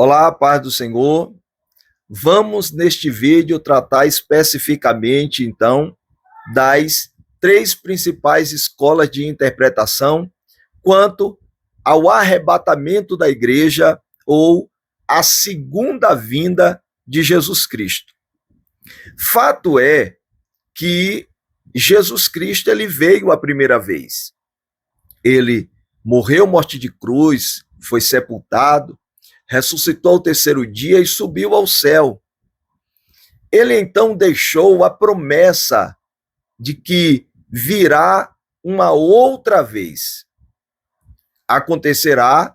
Olá, paz do Senhor. Vamos neste vídeo tratar especificamente, então, das três principais escolas de interpretação quanto ao arrebatamento da igreja ou a segunda vinda de Jesus Cristo. Fato é que Jesus Cristo ele veio a primeira vez. Ele morreu morte de cruz, foi sepultado, ressuscitou ao terceiro dia e subiu ao céu. Ele então deixou a promessa de que virá uma outra vez. Acontecerá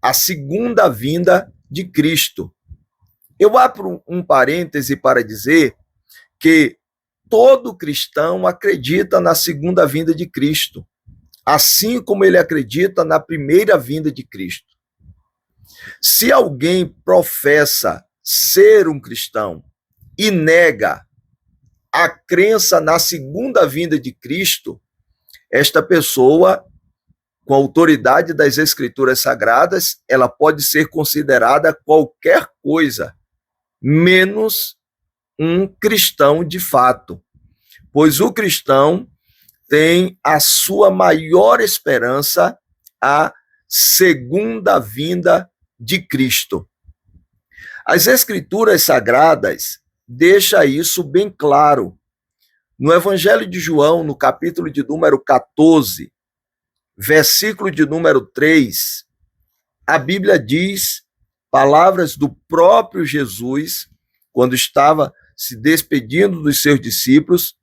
a segunda vinda de Cristo. Eu abro um parêntese para dizer que todo cristão acredita na segunda vinda de Cristo, assim como ele acredita na primeira vinda de Cristo. Se alguém professa ser um cristão e nega a crença na segunda vinda de Cristo, esta pessoa, com a autoridade das Escrituras Sagradas, ela pode ser considerada qualquer coisa, menos um cristão de fato, pois o cristão tem a sua maior esperança a segunda vinda de Cristo. As Escrituras Sagradas deixam isso bem claro. No Evangelho de João, no capítulo de número 14, versículo de número 3, a Bíblia diz, palavras do próprio Jesus, quando estava se despedindo dos seus discípulos,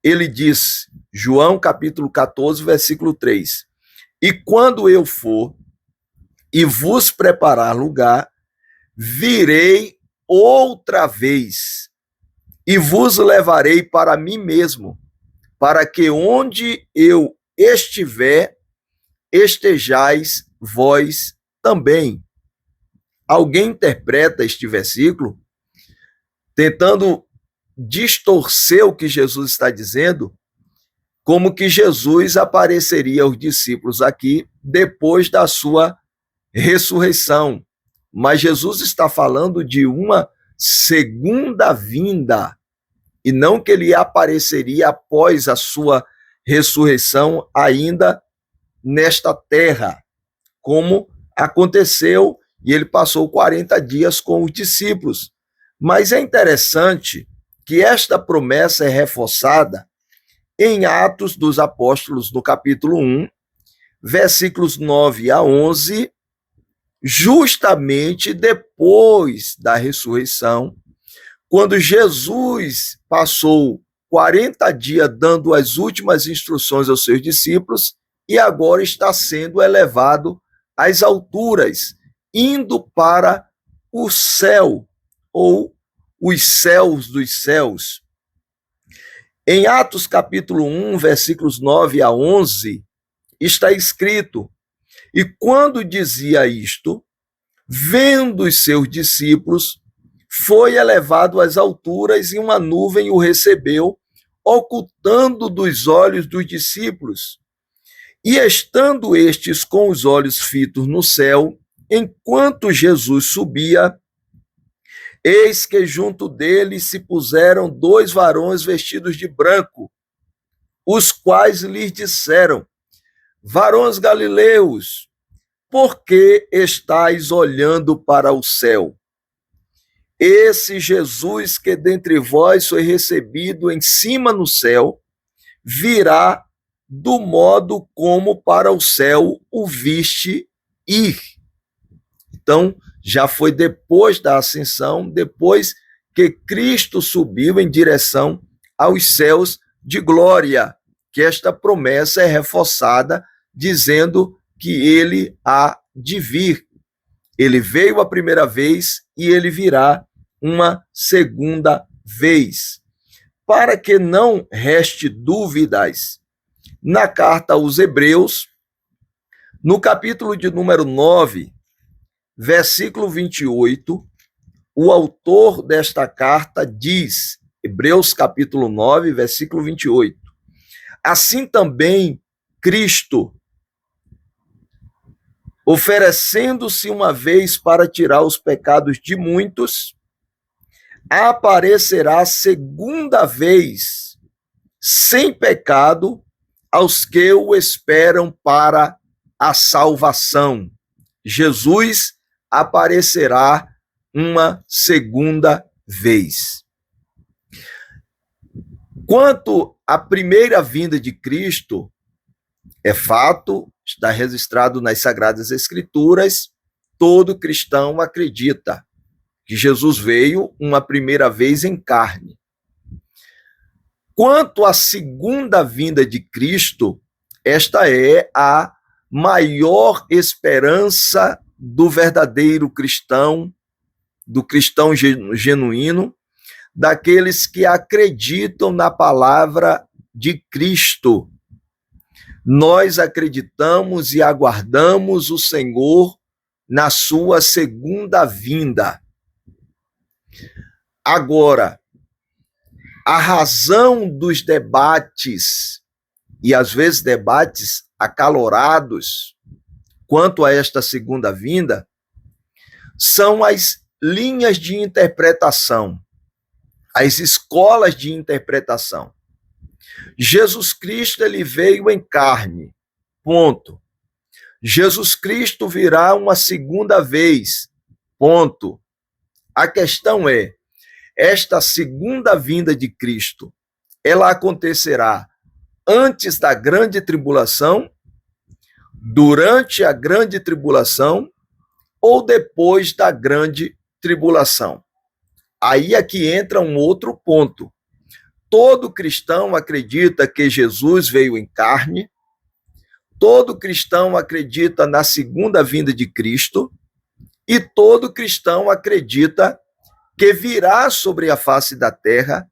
ele diz, João capítulo 14, versículo 3, e quando eu for e vos preparar lugar, virei outra vez e vos levarei para mim mesmo, para que onde eu estiver, estejais vós também. Alguém interpreta este versículo tentando distorcer o que Jesus está dizendo, como que Jesus apareceria aos discípulos aqui depois da sua ressurreição. Mas Jesus está falando de uma segunda vinda, e não que ele apareceria após a sua ressurreição ainda nesta terra, como aconteceu, e ele passou 40 dias com os discípulos. Mas é interessante que esta promessa é reforçada em Atos dos Apóstolos, no capítulo 1, versículos 9 a 11, justamente depois da ressurreição, quando Jesus passou 40 dias dando as últimas instruções aos seus discípulos e agora está sendo elevado às alturas, indo para o céu, ou os céus dos céus. Em Atos capítulo 1, versículos 9 a 11, está escrito, e quando dizia isto, vendo os seus discípulos, foi elevado às alturas e uma nuvem o recebeu, ocultando dos olhos dos discípulos. E estando estes com os olhos fitos no céu, enquanto Jesus subia, eis que junto dele se puseram dois varões vestidos de branco, os quais lhes disseram, varões galileus, por que estáis olhando para o céu? Esse Jesus que dentre vós foi recebido em cima no céu, virá do modo como para o céu o viste ir. Então, já foi depois da ascensão, depois que Cristo subiu em direção aos céus de glória, que esta promessa é reforçada, dizendo que ele há de vir. Ele veio a primeira vez e ele virá uma segunda vez. Para que não reste dúvidas, na carta aos Hebreus, no capítulo de número 9, versículo 28, o autor desta carta diz, Hebreus capítulo 9, versículo 28, assim também Cristo, oferecendo-se uma vez para tirar os pecados de muitos, aparecerá segunda vez, sem pecado, aos que o esperam para a salvação. Jesus aparecerá uma segunda vez. Quanto à primeira vinda de Cristo, é fato, está registrado nas Sagradas Escrituras, todo cristão acredita que Jesus veio uma primeira vez em carne. Quanto à segunda vinda de Cristo, esta é a maior esperança do verdadeiro cristão, do cristão genuíno, daqueles que acreditam na palavra de Cristo. Nós acreditamos e aguardamos o Senhor na sua segunda vinda. Agora, a razão dos debates, e às vezes debates acalorados, quanto a esta segunda vinda, são as linhas de interpretação, as escolas de interpretação. Jesus Cristo, ele veio em carne, ponto. Jesus Cristo virá uma segunda vez, ponto. A questão é, esta segunda vinda de Cristo, ela acontecerá antes da grande tribulação, durante a grande tribulação ou depois da grande tribulação? Aí é que entra um outro ponto. Todo cristão acredita que Jesus veio em carne, todo cristão acredita na segunda vinda de Cristo e todo cristão acredita que virá sobre a face da terra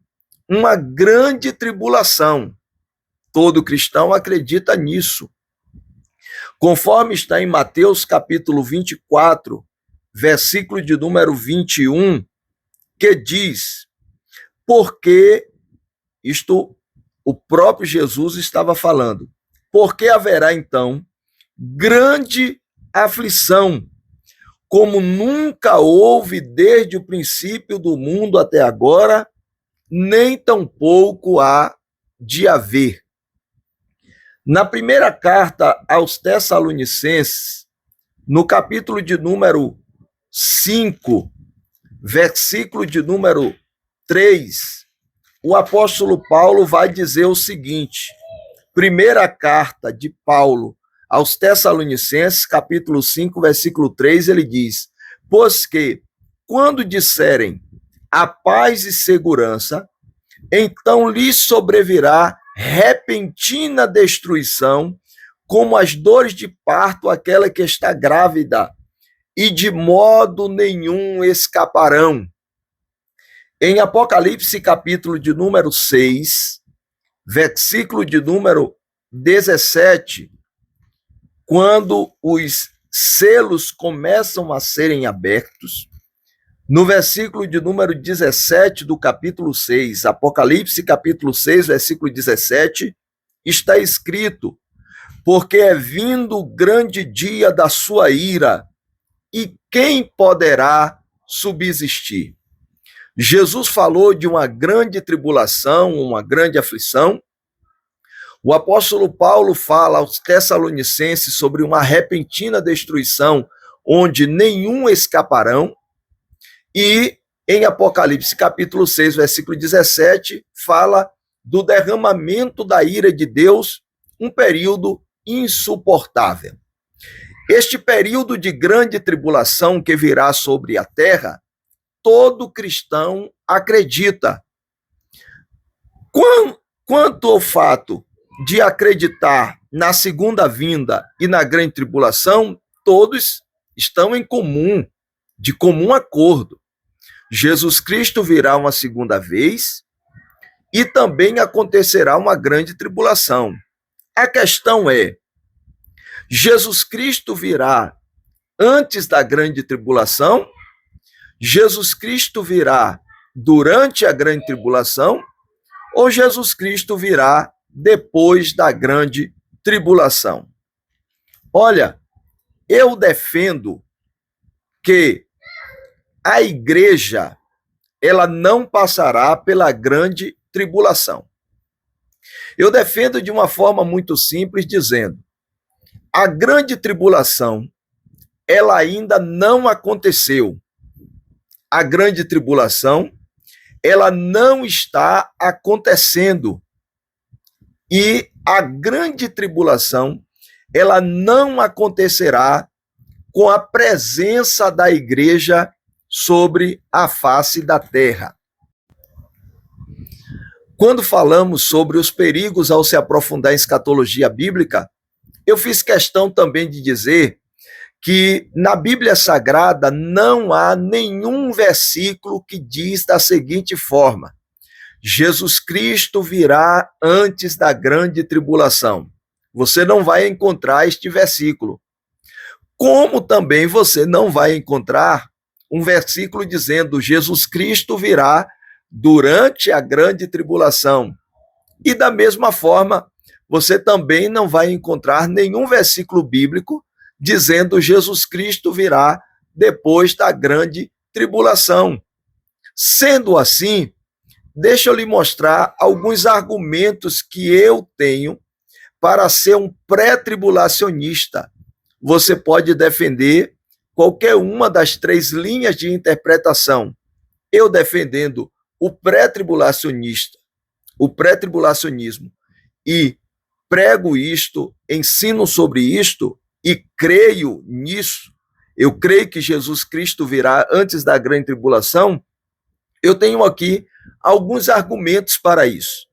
uma grande tribulação. Todo cristão acredita nisso. Conforme está em Mateus capítulo 24, versículo de número 21, que diz, porque, isto o próprio Jesus estava falando, porque haverá então grande aflição, como nunca houve desde o princípio do mundo até agora, nem tampouco há de haver. Na primeira carta aos Tessalonicenses, no capítulo de número 5, versículo de número 3, o apóstolo Paulo vai dizer o seguinte, primeira carta de Paulo aos Tessalonicenses, capítulo 5, versículo 3, ele diz, pois que, quando disserem a paz e segurança, então lhes sobrevirá repentina destruição, como as dores de parto àquela que está grávida, e de modo nenhum escaparão. Em Apocalipse, capítulo de número 6, versículo de número 17, quando os selos começam a serem abertos, no versículo de número 17 do capítulo 6, Apocalipse capítulo 6, versículo 17, está escrito, porque é vindo o grande dia da sua ira, e quem poderá subsistir? Jesus falou de uma grande tribulação, uma grande aflição. O apóstolo Paulo fala aos Tessalonicenses sobre uma repentina destruição, onde nenhum escaparão. E em Apocalipse capítulo 6, versículo 17, fala do derramamento da ira de Deus, um período insuportável. Este período de grande tribulação que virá sobre a terra, todo cristão acredita. Quanto ao fato de acreditar na segunda vinda e na grande tribulação, todos estão em comum, de comum acordo. Jesus Cristo virá uma segunda vez e também acontecerá uma grande tribulação. A questão é, Jesus Cristo virá antes da grande tribulação? Jesus Cristo virá durante a grande tribulação? Ou Jesus Cristo virá depois da grande tribulação? Olha, eu defendo que a igreja ela não passará pela grande tribulação. Eu defendo de uma forma muito simples, dizendo: a grande tribulação, ela ainda não aconteceu. A grande tribulação, ela não está acontecendo. E a grande tribulação, ela não acontecerá com a presença da igreja sobre a face da terra. Quando falamos sobre os perigos ao se aprofundar em escatologia bíblica, eu fiz questão também de dizer que na Bíblia Sagrada não há nenhum versículo que diz da seguinte forma: Jesus Cristo virá antes da grande tribulação. Você não vai encontrar este versículo. Como também você não vai encontrar um versículo dizendo Jesus Cristo virá durante a grande tribulação. E da mesma forma, você também não vai encontrar nenhum versículo bíblico dizendo Jesus Cristo virá depois da grande tribulação. Sendo assim, deixa eu lhe mostrar alguns argumentos que eu tenho para ser um pré-tribulacionista. Você pode defender qualquer uma das três linhas de interpretação. Eu defendendo o pré-tribulacionista, o pré-tribulacionismo, e prego isto, ensino sobre isto e creio nisso. Eu creio que Jesus Cristo virá antes da grande tribulação. Eu tenho aqui alguns argumentos para isso.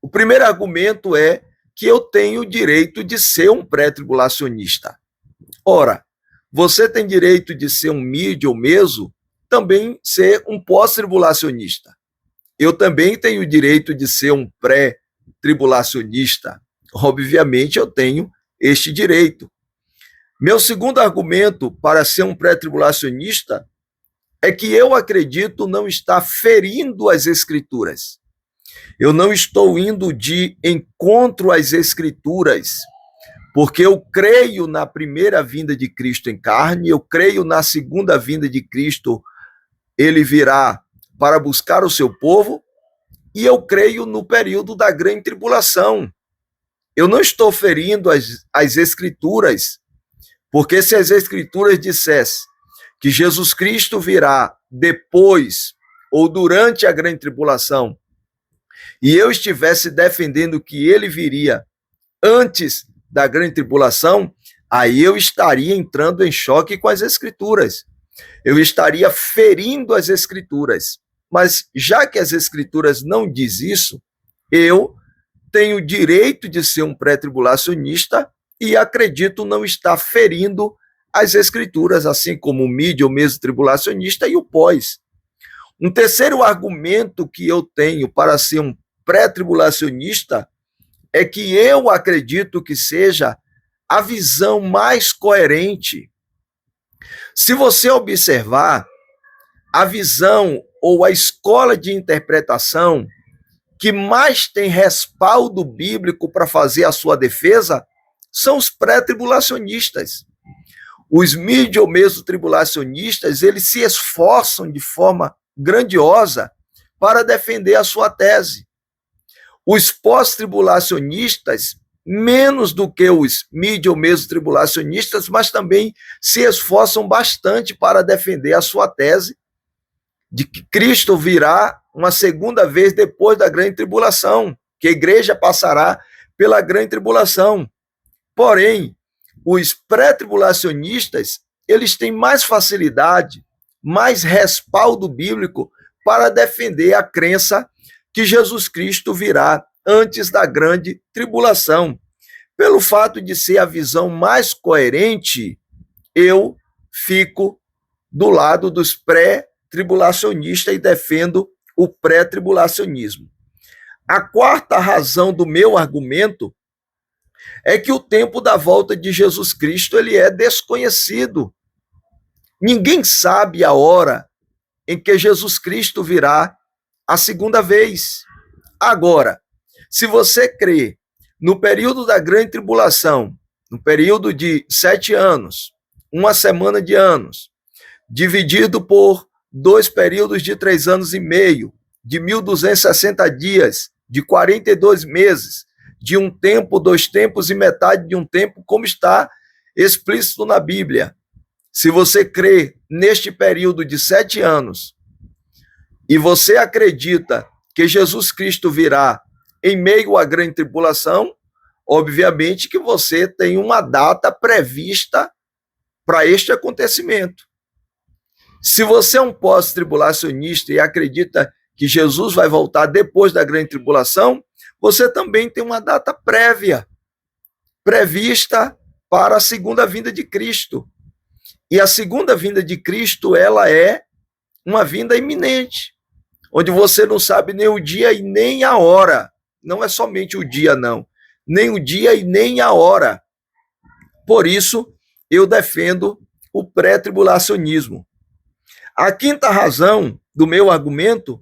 O primeiro argumento é que eu tenho o direito de ser um pré-tribulacionista. Ora, você tem direito de ser um mídia ou meso, também ser um pós-tribulacionista. Eu também tenho o direito de ser um pré-tribulacionista. Obviamente, eu tenho este direito. Meu segundo argumento para ser um pré-tribulacionista é que eu acredito não estar ferindo as Escrituras. Eu não estou indo de encontro às Escrituras, porque eu creio na primeira vinda de Cristo em carne, eu creio na segunda vinda de Cristo, ele virá para buscar o seu povo, e eu creio no período da grande tribulação. Eu não estou ferindo as Escrituras, porque se as Escrituras dissessem que Jesus Cristo virá depois ou durante a grande tribulação, e eu estivesse defendendo que ele viria antes da grande tribulação, aí eu estaria entrando em choque com as Escrituras. Eu estaria ferindo as Escrituras. Mas já que as Escrituras não diz isso, eu tenho o direito de ser um pré-tribulacionista e acredito não estar ferindo as Escrituras, assim como o mídia, o mesmo tribulacionista e o pós. Um terceiro argumento que eu tenho para ser um pré-tribulacionista é que eu acredito que seja a visão mais coerente. Se você observar, a visão ou a escola de interpretação que mais tem respaldo bíblico para fazer a sua defesa são os pré-tribulacionistas. Os mídia ou mesmo tribulacionistas, eles se esforçam de forma grandiosa para defender a sua tese. Os pós-tribulacionistas, menos do que os mídia ou mesmo tribulacionistas, mas também se esforçam bastante para defender a sua tese de que Cristo virá uma segunda vez depois da grande tribulação, que a igreja passará pela grande tribulação. Porém, os pré-tribulacionistas, eles têm mais facilidade, mais respaldo bíblico para defender a crença que Jesus Cristo virá antes da grande tribulação. Pelo fato de ser a visão mais coerente, eu fico do lado dos pré-tribulacionistas e defendo o pré-tribulacionismo. A quarta razão do meu argumento é que o tempo da volta de Jesus Cristo ele é desconhecido. Ninguém sabe a hora em que Jesus Cristo virá a segunda vez. Agora, se você crê no período da grande tribulação, no período de 7 anos, uma semana de anos, dividido por 2 períodos de 3 anos e meio, de 1.260 dias, de 42 meses, de um tempo, 2 tempos e metade de um tempo, como está explícito na Bíblia. Se você crê neste período de 7 anos e você acredita que Jesus Cristo virá em meio à grande tribulação, obviamente que você tem uma data prevista para este acontecimento. Se você é um pós-tribulacionista e acredita que Jesus vai voltar depois da grande tribulação, você também tem uma data prévia, prevista para a segunda vinda de Cristo. E a segunda vinda de Cristo, ela é uma vinda iminente, onde você não sabe nem o dia e nem a hora. Não é somente o dia, não. Nem o dia e nem a hora. Por isso, eu defendo o pré-tribulacionismo. A quinta razão do meu argumento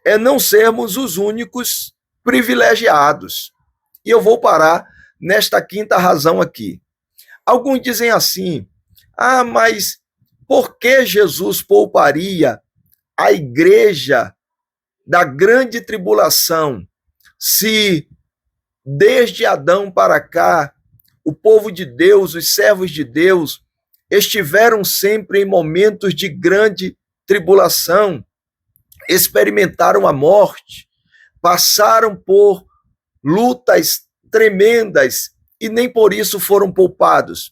é não sermos os únicos privilegiados. E eu vou parar nesta quinta razão aqui. Alguns dizem assim: mas por que Jesus pouparia a igreja da grande tribulação, se desde Adão para cá, o povo de Deus, os servos de Deus, estiveram sempre em momentos de grande tribulação, experimentaram a morte, passaram por lutas tremendas e nem por isso foram poupados?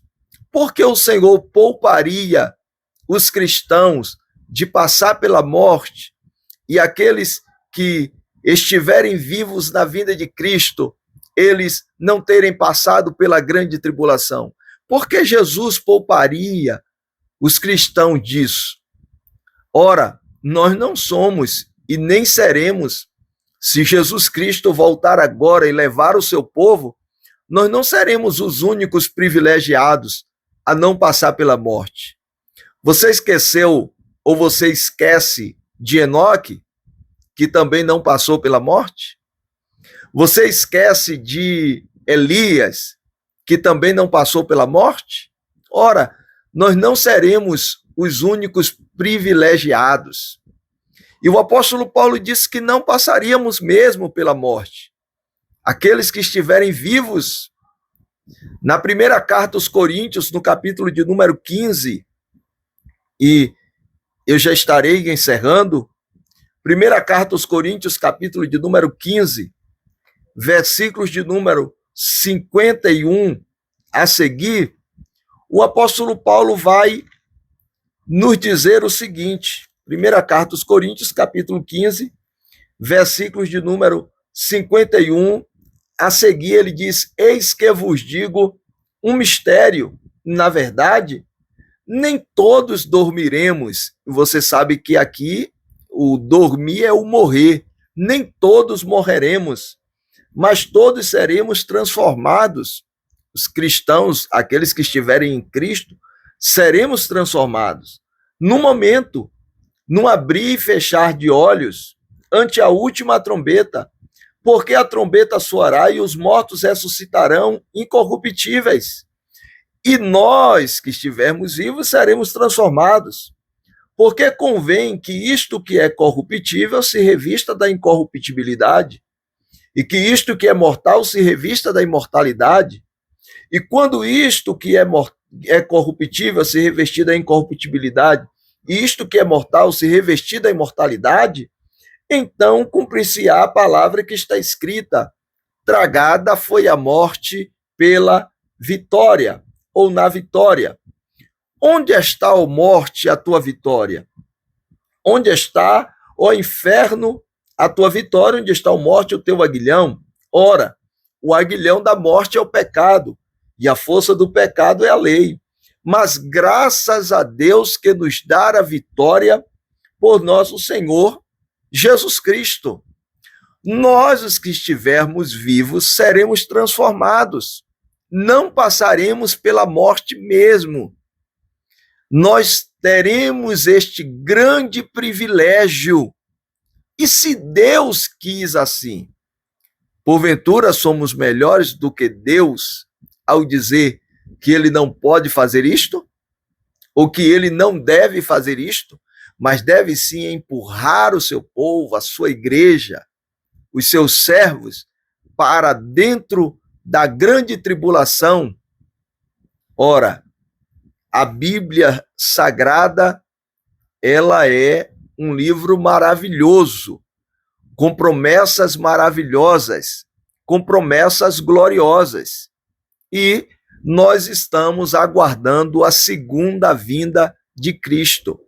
Por que o Senhor pouparia os cristãos de passar pela morte e aqueles que estiverem vivos na vinda de Cristo, eles não terem passado pela grande tribulação? Por que Jesus pouparia os cristãos disso? Ora, nós não somos e nem seremos. Se Jesus Cristo voltar agora e levar o seu povo, nós não seremos os únicos privilegiados a não passar pela morte. Você esqueceu ou você esquece de Enoque, que também não passou pela morte? Você esquece de Elias, que também não passou pela morte? Ora, nós não seremos os únicos privilegiados. E o apóstolo Paulo disse que não passaríamos mesmo pela morte. Aqueles que estiverem vivos, na primeira carta aos Coríntios, no capítulo de número 15, e eu já estarei encerrando, primeira carta aos Coríntios, capítulo de número 15, versículos de número 51 a seguir, o apóstolo Paulo vai nos dizer o seguinte: primeira carta aos Coríntios, capítulo 15, versículos de número 51 a seguir, ele diz: eis que vos digo um mistério, na verdade, nem todos dormiremos. Você sabe que aqui o dormir é o morrer. Nem todos morreremos, mas todos seremos transformados. Os cristãos, aqueles que estiverem em Cristo, seremos transformados. No momento, num abrir e fechar de olhos, ante a última trombeta, porque a trombeta soará e os mortos ressuscitarão incorruptíveis. E nós que estivermos vivos seremos transformados. Porque convém que isto que é corruptível se revista da incorruptibilidade, e que isto que é mortal se revista da imortalidade. E quando isto que é corruptível se revestir da incorruptibilidade, e isto que é mortal se revestir da imortalidade, então cumprir-se-á a palavra que está escrita: tragada foi a morte pela vitória, ou na vitória. Onde está, ó morte, a tua vitória? Onde está, ó inferno, a tua vitória? Onde está, ó morte, o teu aguilhão? Ora, o aguilhão da morte é o pecado, e a força do pecado é a lei. Mas graças a Deus que nos dá a vitória por nosso Senhor Jesus Cristo. Nós, os que estivermos vivos, seremos transformados. Não passaremos pela morte mesmo. Nós teremos este grande privilégio. E se Deus quis assim? Porventura somos melhores do que Deus ao dizer que ele não pode fazer isto? ou que ele não deve fazer isto, mas deve sim empurrar o seu povo, a sua igreja, os seus servos, para dentro da grande tribulação. Ora, a Bíblia Sagrada, ela é um livro maravilhoso, com promessas maravilhosas, com promessas gloriosas. E nós estamos aguardando a segunda vinda de Cristo.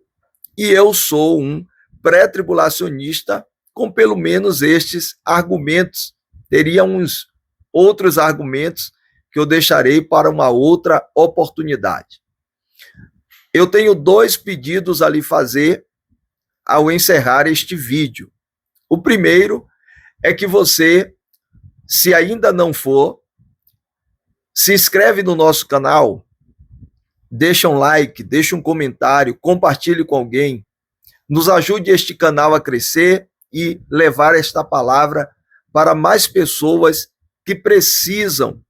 E eu sou um pré-tribulacionista com pelo menos estes argumentos. Teria uns outros argumentos que eu deixarei para uma outra oportunidade. Eu tenho 2 pedidos a lhe fazer ao encerrar este vídeo. O primeiro é que você, se ainda não for, se inscreve no nosso canal, deixa um like, deixa um comentário, compartilhe com alguém, nos ajude este canal a crescer e levar esta palavra para mais pessoas que precisam,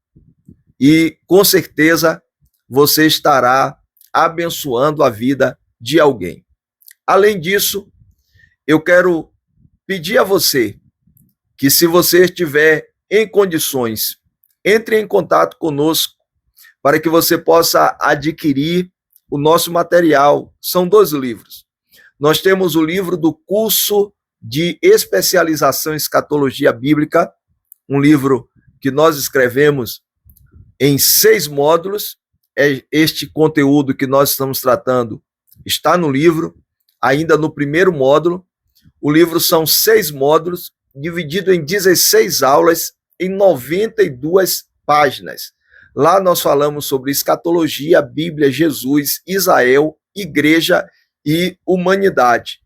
e com certeza você estará abençoando a vida de alguém. Além disso, eu quero pedir a você que, se você estiver em condições, entre em contato conosco para que você possa adquirir o nosso material. São 2 livros. Nós temos o livro do curso de especialização em escatologia bíblica, um livro que nós escrevemos em 6 módulos. Este conteúdo que nós estamos tratando está no livro, ainda no primeiro módulo. O livro são 6 módulos, dividido em 16 aulas, em 92 páginas. Lá nós falamos sobre escatologia, Bíblia, Jesus, Israel, igreja e humanidade.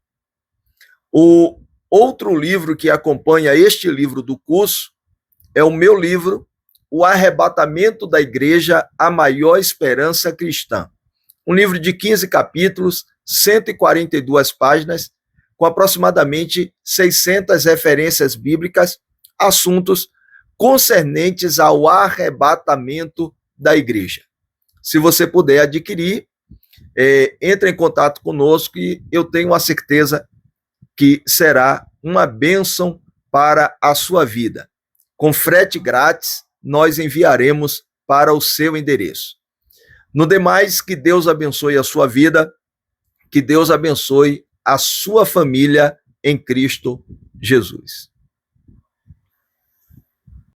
O outro livro que acompanha este livro do curso é o meu livro, O Arrebatamento da Igreja, a Maior Esperança Cristã. Um livro de 15 capítulos, 142 páginas, com aproximadamente 600 referências bíblicas, assuntos concernentes ao arrebatamento da igreja. Se você puder adquirir, entre em contato conosco e eu tenho a certeza que será uma bênção para a sua vida. Com frete grátis, nós enviaremos para o seu endereço. No demais, que Deus abençoe a sua vida, que Deus abençoe a sua família em Cristo Jesus.